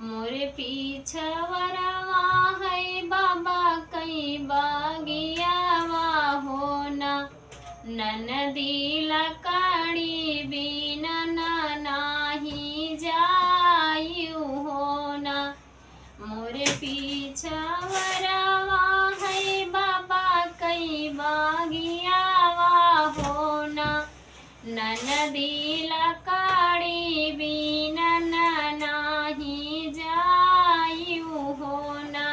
मोरे पीछवरवा है बाबा कई बागियावा होना। ननदी लकड़ी बिना नाही जायु होना। मोरे पीछवरवा है बाबा कई बागियावा होना। ननदी लकड़ी बिना नाही जायु होना।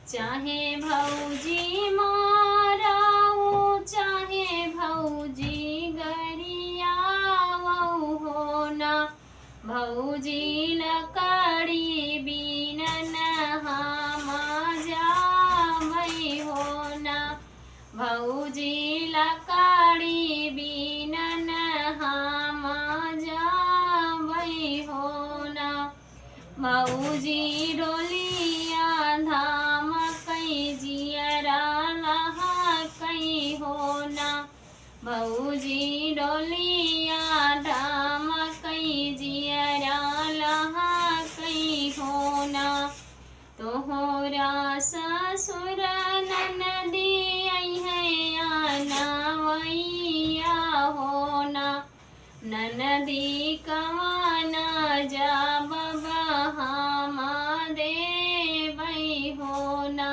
चाहे भौजी माराऊ चाहे भौजी गरियावऊ होना। भौजी लकड़ी बिना हम जामई होना। भौजी लकड़ी बिना हम जामई होना। भौजी डोलिया धाम कई जियरा लहा कई होना। भौजी डोलिया धाम कई जियरा लहा कई होना। तोहरा ससुर ननदी नवैया होना। ननदी कमाना जब हम देवई होना।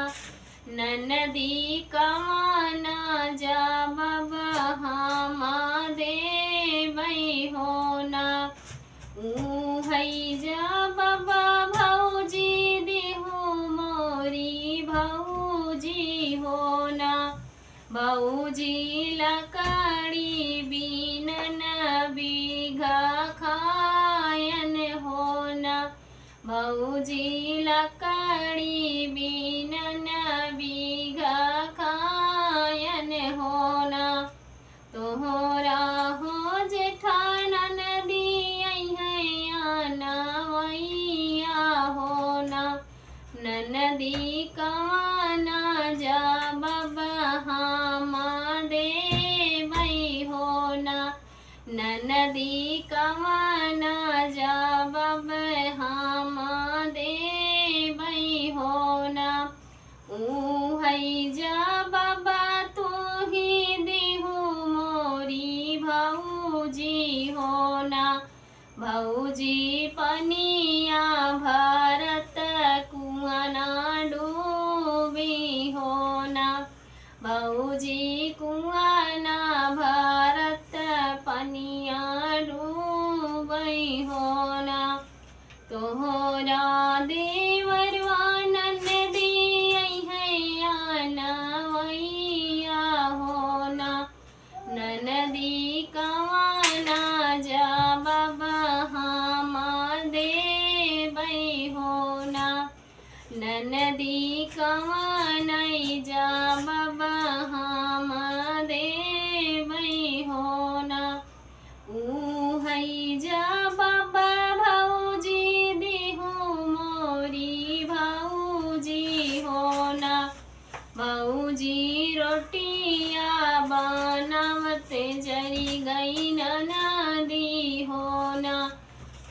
ननदी कमाना जब हम देवई होना। है जब भौजी देहु मोरी भौजी होना। भौजी लकड़ी बिनन बीघा खायन होना। भौजी लकड़ी बिनन बीघा खायन होना। तोहरा हो जेठानन नवैया होना। ननदी कमाना जब हम देवई होना। ननदी कमाना जब हम देवई होना। है जब तू ही देहु मोरी भौजी होना। भौजी पनिया भरत कुआना डूबी होना। भौजी कुआना भरत पनिया डूबी होना। तोहरा देवरवा ननदी नवैया होना। ननदी कवाना जब हम देवई होना। ननदी कवानई जब हम देवई होना। है जब भौजी देहु मोरी भौजी होना। भौजी रोटिया बनावत जरी गई ननदी होना।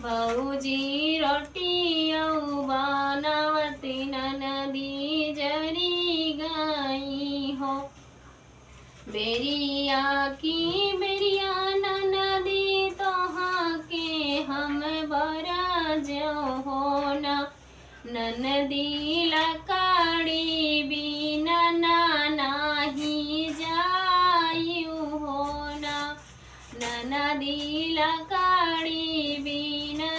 भौजी रोटिया बनावत ननदी जरी गई हो। बेरिया की बेरिया ननदी तोहाँ के हम बरा जो होना। ननदी लकड़ी बिना नाही जायु होना। ननदी लकड़ी बिना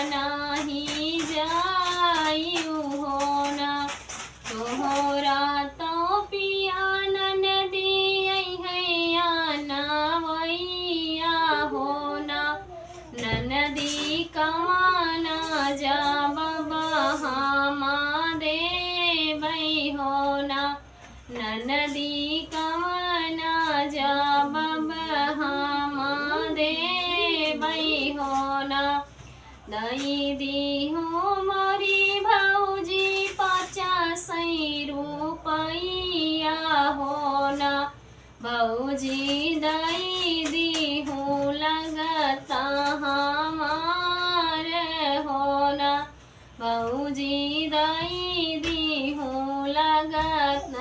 नाही जायु होना। तोहरा तो पिया ननदी नवैया होना। ननदी कमाना जब हम देवई होना। ननदी कमाना जब हम देवई होना। दई दी हो मोरी भौजी 50 रुपया होना। भौजी दई दी हूँ लगता हमारे होना। भाऊजी दाई दी हूँ लगत न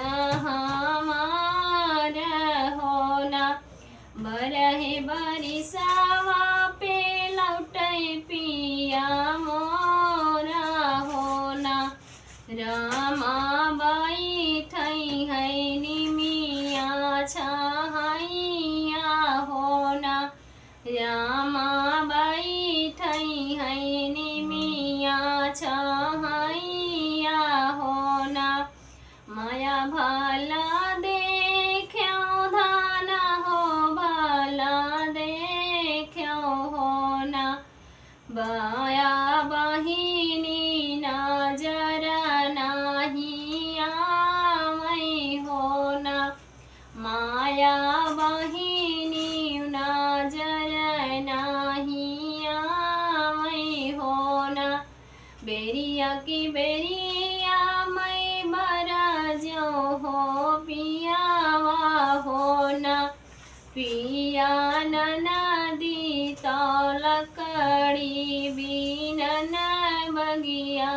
हमार होना बरहे बरिसावा पे लौटे पिया मोरा होना रामा बैठई है निमिया छाइया होना रामा बैठई है निमिया छाइया होना माया भला देख्यो धाना हो भला देख्यो होना बाया बहिनी नजर नाही आमै होना माया बहिनी नजर नाही आमै होना बेरिया की बेरिया मैं बरजो हो पियावा होना पिया नदी तो लकड़ी बीनन बगिया